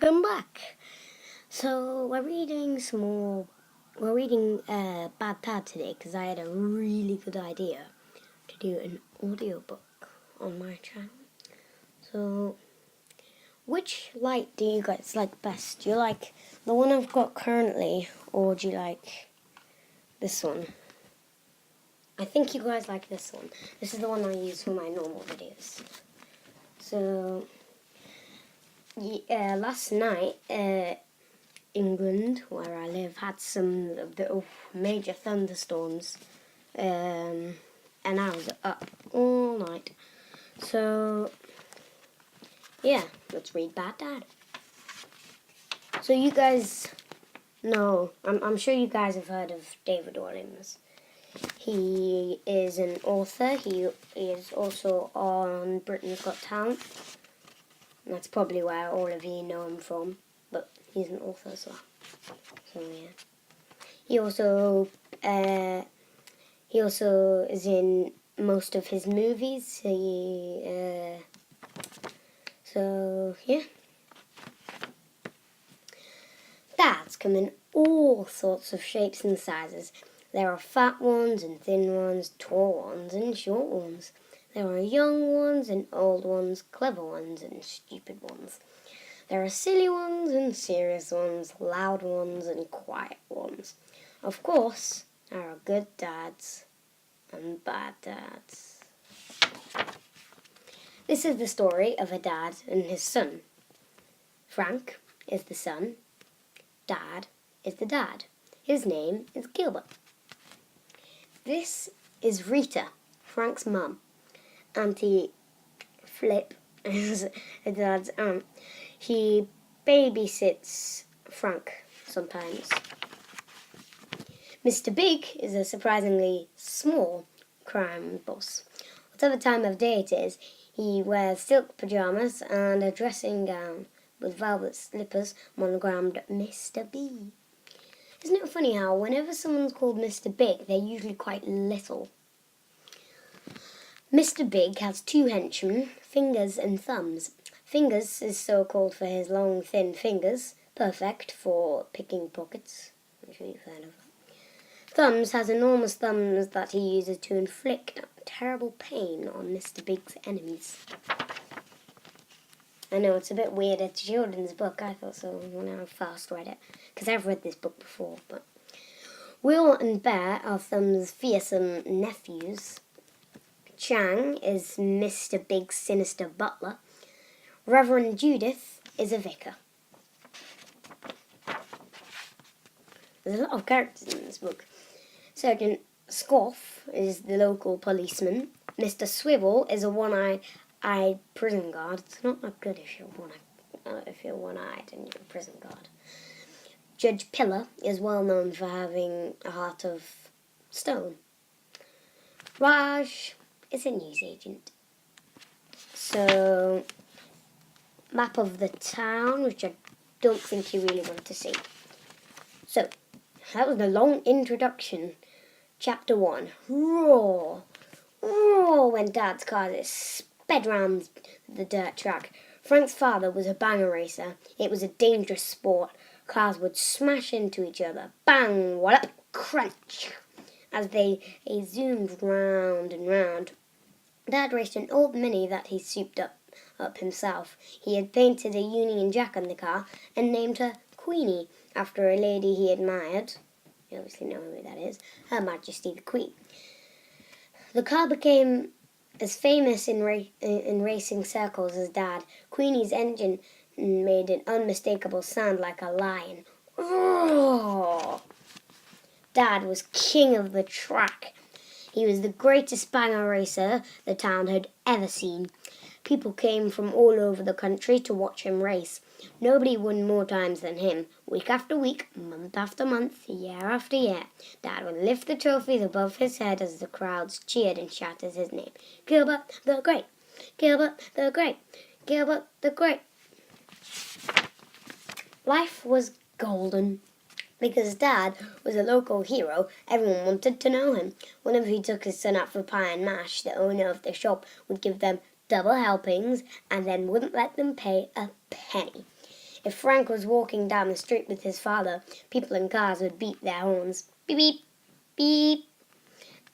welcome back. So we're reading Bad Dad today because I had a really good idea to do an audiobook on my channel. So, which light do you guys like best? Do you like the one I've got currently, or do you like this one? I think you guys like this one. This is the one I use for my normal videos. So, last night, England, where I live, had some of the major thunderstorms, and I was up all night. So, yeah, let's read Bad Dad. So you guys know, I'm sure you guys have heard of David Williams. He is an author. He is also on Britain's Got Talent. And that's probably where all of you know him from. But he's an author as well. So yeah. He also is in most of his movies. So yeah. Dads come in all sorts of shapes and sizes. There are fat ones and thin ones, tall ones and short ones. There are young ones and old ones, clever ones and stupid ones. There are silly ones and serious ones, loud ones and quiet ones. Of course, there are good dads and bad dads. This is the story of a dad and his son. Frank is the son. Dad is the dad. His name is Gilbert. This is Rita, Frank's mum. Auntie Flip is a dad's aunt. He babysits Frank sometimes. Mr. Big is a surprisingly small crime boss. Whatever time of day it is, he wears silk pyjamas and a dressing gown with velvet slippers monogrammed Mr. B. Isn't it funny how whenever someone's called Mr. Big, they're usually quite little? Mr. Big has two henchmen, Fingers and Thumbs. Fingers is so called for his long, thin fingers, perfect for picking pockets. I'm sure you've heard of that. Thumbs has enormous thumbs that he uses to inflict terrible pain on Mr. Big's enemies. I know it's a bit weird, it's a children's book, I thought so when I first read it, because I've read this book before, but Will and Bear are Thumb's fearsome nephews. Chang is Mr. Big's sinister butler. Reverend Judith is a vicar. There's a lot of characters in this book. Sergeant Scoff is the local policeman. Mr. Swivel is a one-eyed prison guard. It's not that good if you're one-eyed and you're a prison guard. Judge Pillar is well known for having a heart of stone. Raj is a newsagent. So, map of the town, which I don't think you really want to see. So, that was a long introduction. Chapter 1. Roar! Roar when Dad's car sped round the dirt track. Frank's father was a banger racer. It was a dangerous sport. Cars would smash into each other. Bang! Wallop! Crunch! As they zoomed round and round. Dad raced an old Mini that he souped up himself. He had painted a Union Jack on the car and named her Queenie, after a lady he admired. You obviously know who that is. Her Majesty the Queen. The car became as famous in racing circles as Dad. Queenie's engine made an unmistakable sound like a lion. Roar! Dad was king of the track. He was the greatest banger racer the town had ever seen. People came from all over the country to watch him race. Nobody won more times than him. Week after week, month after month, year after year, Dad would lift the trophies above his head as the crowds cheered and shouted his name. Gilbert the Great! Gilbert the Great! Gilbert the Great! Life was golden. Because Dad was a local hero, everyone wanted to know him. Whenever he took his son out for pie and mash, the owner of the shop would give them double helpings and then wouldn't let them pay a penny. If Frank was walking down the street with his father, people in cars would beat their horns, beep, beep, beep,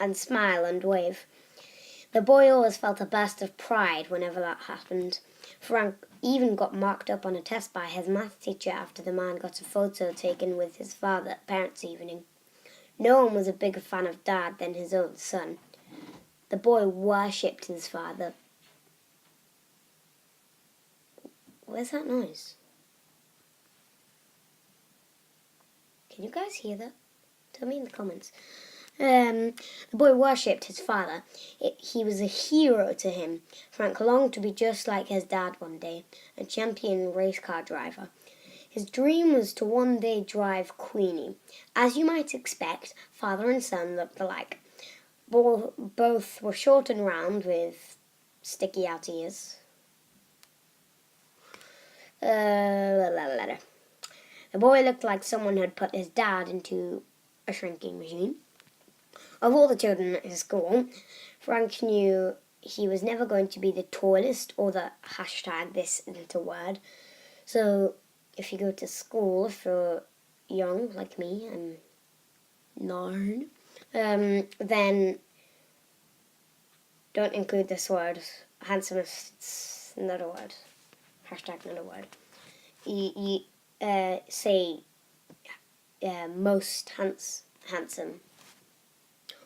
and smile and wave. The boy always felt a burst of pride whenever that happened. Frank even got marked up on a test by his math teacher after the man got a photo taken with his father at parents' evening. No one was a bigger fan of Dad than his own son. The boy worshipped his father. Where's that noise? Can you guys hear that? Tell me in the comments. The boy worshipped his father. He was a hero to him. Frank longed to be just like his dad one day, a champion race car driver. His dream was to one day drive Queenie. As you might expect, father and son looked alike. Both were short and round with sticky out ears. The boy looked like someone had put his dad into a shrinking machine. Of all the children at his school, Frank knew he was never going to be the tallest or the #this little word. So if you go to school, if you're young like me, I'm 9, then don't include this word. Handsomest, not a word. #, not a word. You say most handsome,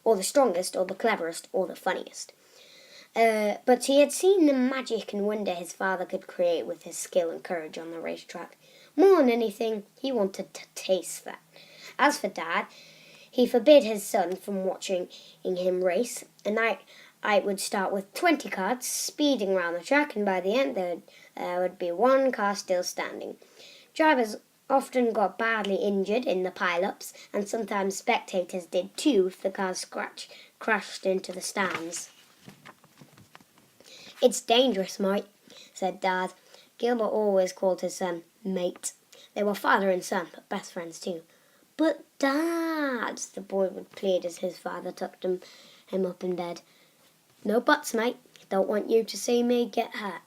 or the strongest, or the cleverest, or the funniest. But he had seen the magic and wonder his father could create with his skill and courage on the racetrack. More than anything, he wanted to taste that. As for Dad, he forbid his son from watching him race. A night I would start with 20 cars speeding around the track, and by the end there would be one car still standing. Drivers often got badly injured in the pile-ups, and sometimes spectators did too if the cars crashed into the stands. "It's dangerous, mate," said Dad. Gilbert always called his son mate. They were father and son, but best friends too. "But Dad," the boy would plead as his father tucked him up in bed. "No buts, mate. Don't want you to see me get hurt."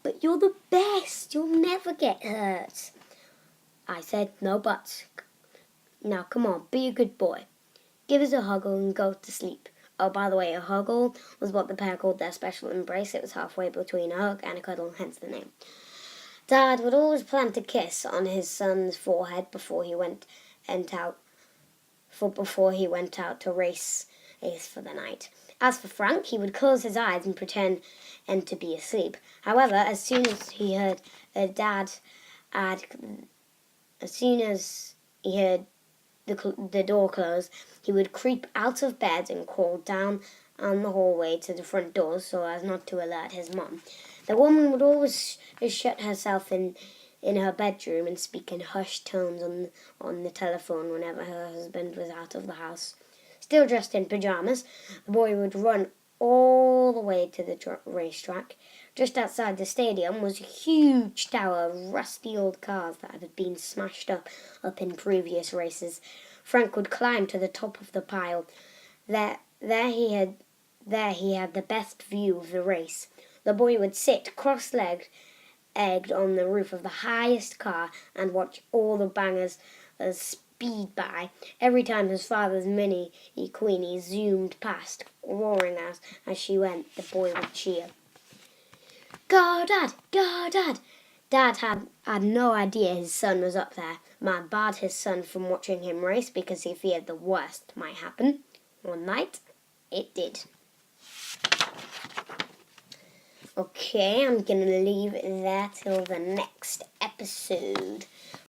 "But you're the best. You'll never get hurt." I said, "No buts. Now come on, be a good boy. Give us a huggle and go to sleep." Oh, by the way, a huggle was what the pair called their special embrace. It was halfway between a hug and a cuddle, hence the name. Dad would always plant a kiss on his son's forehead before he went out to race for the night. As for Frank, he would close his eyes and pretend to be asleep. However, as soon as he heard the door close, he would creep out of bed and crawl down the hallway to the front door so as not to alert his mom. The woman would always shut herself in her bedroom and speak in hushed tones on the telephone whenever her husband was out of the house. Still dressed in pajamas, the boy would run all the way to the racetrack. Just outside the stadium was a huge tower of rusty old cars that had been smashed up in previous races. Frank would climb to the top of the pile. There he had the best view of the race. The boy would sit cross-legged on the roof of the highest car and watch all the bangers speed by. Every time his father's Mini Queenie zoomed past, roaring as she went, the boy would cheer. "Go, Dad! Go, Dad!" Dad had no idea his son was up there. Man barred his son from watching him race because he feared the worst might happen. One night, it did. Okay, I'm going to leave it there till the next episode.